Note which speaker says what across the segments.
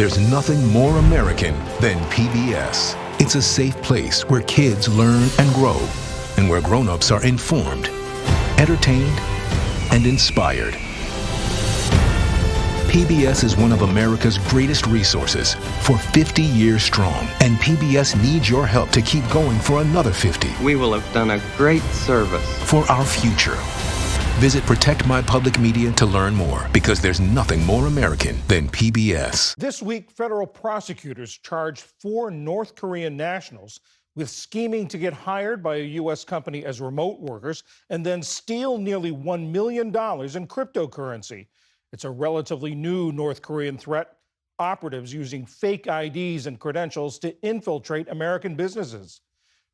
Speaker 1: There's nothing more American than PBS. It's a safe place where kids learn and grow, and where grown-ups are informed, entertained, and inspired. PBS is one of America's greatest resources for 50 years strong, and PBS needs your help to keep going for another 50.
Speaker 2: We will have done a great service
Speaker 1: for our future. Visit Protect My Public Media to learn more, because there's nothing more American than PBS.
Speaker 3: This week, federal prosecutors charged 4 North Korean nationals with scheming to get hired by a U.S. company as remote workers and then steal nearly $1 million in cryptocurrency. It's a relatively new North Korean threat. Operatives using fake IDs and credentials to infiltrate American businesses.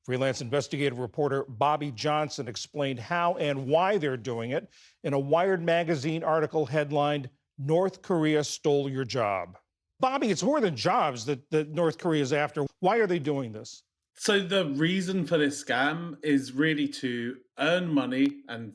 Speaker 3: Freelance investigative reporter Bobby Johnson explained how and why they're doing it in a Wired magazine article headlined, "North Korea Stole Your Job." Bobby, it's more than jobs that North Korea is after. Why are they doing this?
Speaker 4: So the reason for this scam is really to earn money and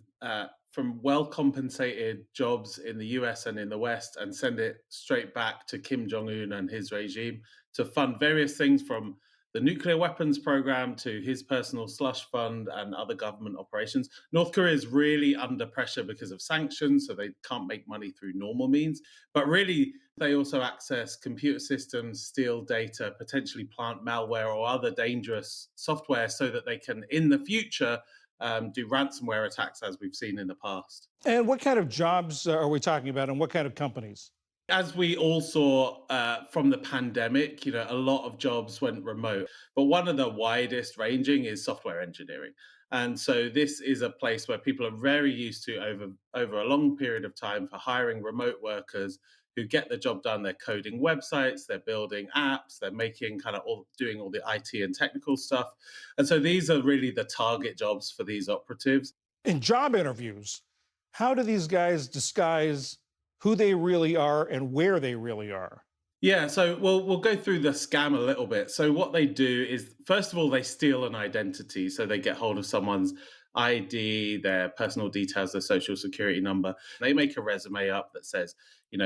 Speaker 4: from well-compensated jobs in the US and in the West, and send it straight back to Kim Jong-un and his regime to fund various things, from the nuclear weapons program to his personal slush fund and other government operations. North Korea is really under pressure because of sanctions, so they can't make money through normal means. But really, they also access computer systems, steal data, potentially plant malware or other dangerous software, so that they can, in the future, do ransomware attacks, as we've seen in the past.
Speaker 3: And what kind of jobs are we talking about, and what kind of companies?
Speaker 4: As we all saw from the pandemic, a lot of jobs went remote, but one of the widest ranging is software engineering. And so this is a place where people are very used to, over a long period of time, for hiring remote workers who get the job done. They're coding websites, they're building apps, they're making doing all the IT and technical stuff. And so these are really the target jobs for these operatives.
Speaker 3: In job interviews, how do these guys disguise who they really are and where they really are?
Speaker 4: Yeah, so we'll go through the scam a little bit. So what they do is, first of all, they steal an identity. So they get hold of someone's ID, their personal details, their social security number. They make a resume up that says,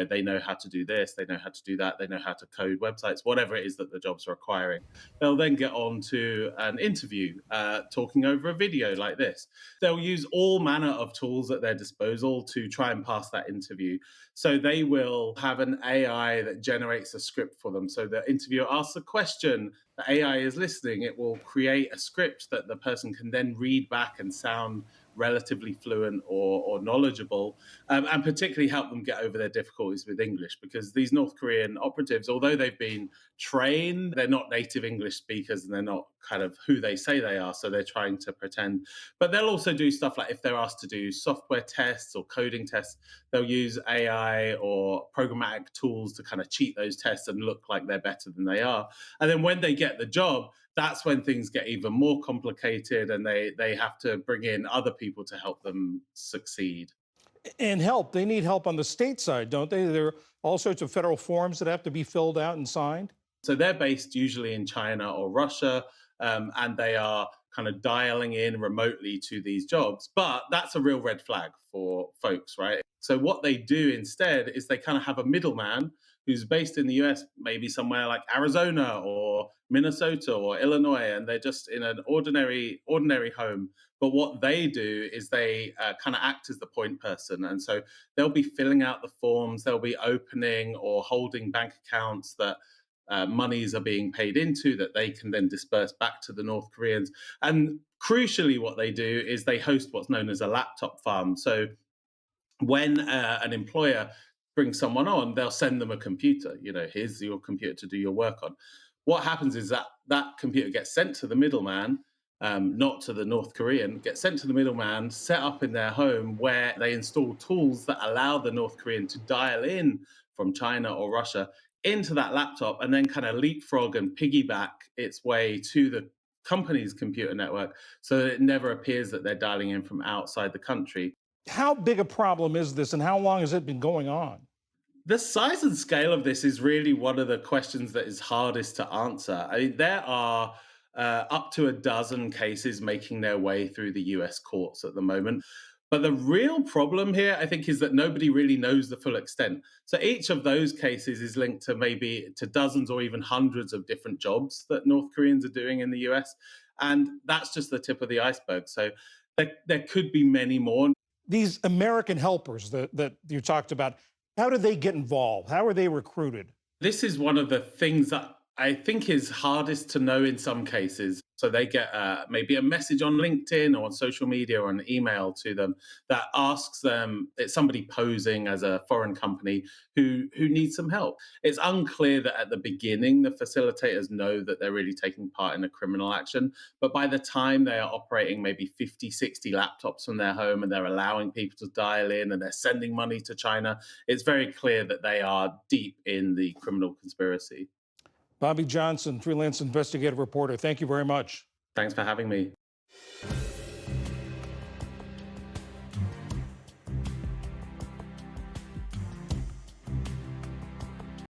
Speaker 4: they know how to do this, they know how to do that, they know how to code websites, whatever it is that the job's requiring. They'll then get on to an interview, talking over a video like this. They'll use all manner of tools at their disposal to try and pass that interview. So they will have an AI that generates a script for them. So the interviewer asks a question, the AI is listening, it will create a script that the person can then read back and sound relatively fluent or knowledgeable, and particularly help them get over their difficulties with English, because these North Korean operatives, although they've been trained, they're not native English speakers, and they're not kind of who they say they are, so they're trying to pretend. But they'll also do stuff like, if they're asked to do software tests or coding tests, they'll use AI or programmatic tools to kind of cheat those tests and look like they're better than they are. And then when they get the job, that's when things get even more complicated, and they have to bring in other people to help them succeed.
Speaker 3: And help, they need help on the state side, don't they? There are all sorts of federal forms that have to be filled out and signed.
Speaker 4: So they're based usually in China or Russia, and they are kind of dialing in remotely to these jobs. But that's a real red flag for folks, right? So what they do instead is they kind of have a middleman who's based in the US, maybe somewhere like Arizona or Minnesota or Illinois, and they're just in an ordinary home. But what they do is they kind of act as the point person. And so they'll be filling out the forms, they'll be opening or holding bank accounts that monies are being paid into, that they can then disperse back to the North Koreans. And crucially, what they do is they host what's known as a laptop farm. So when an employer brings someone on, they'll send them a computer. Here's your computer to do your work on. What happens is that computer gets sent to the middleman, not to the North Korean, gets sent to the middleman, set up in their home, where they install tools that allow the North Korean to dial in from China or Russia into that laptop, and then kind of leapfrog and piggyback its way to the company's computer network, so that it never appears that they're dialing in from outside the country.
Speaker 3: How big a problem is this, and how long has it been going on?
Speaker 4: The size and scale of this is really one of the questions that is hardest to answer. I mean, there are up to a dozen cases making their way through the US courts at the moment. But the real problem here, I think, is that nobody really knows the full extent. So each of those cases is linked to maybe to dozens or even hundreds of different jobs that North Koreans are doing in the US. And that's just the tip of the iceberg. So there could be many more.
Speaker 3: These American helpers that you talked about, how do they get involved? How are they recruited?
Speaker 4: This is one of the things that I think is hardest to know in some cases. So they get maybe a message on LinkedIn or on social media or an email to them that asks them, it's somebody posing as a foreign company who needs some help. It's unclear that at the beginning the facilitators know that they're really taking part in a criminal action. But by the time they are operating maybe 50, 60 laptops from their home and they're allowing people to dial in and they're sending money to China, it's very clear that they are deep in the criminal conspiracy.
Speaker 3: Bobby Johnson, freelance investigative reporter, thank you very much.
Speaker 4: Thanks for having me.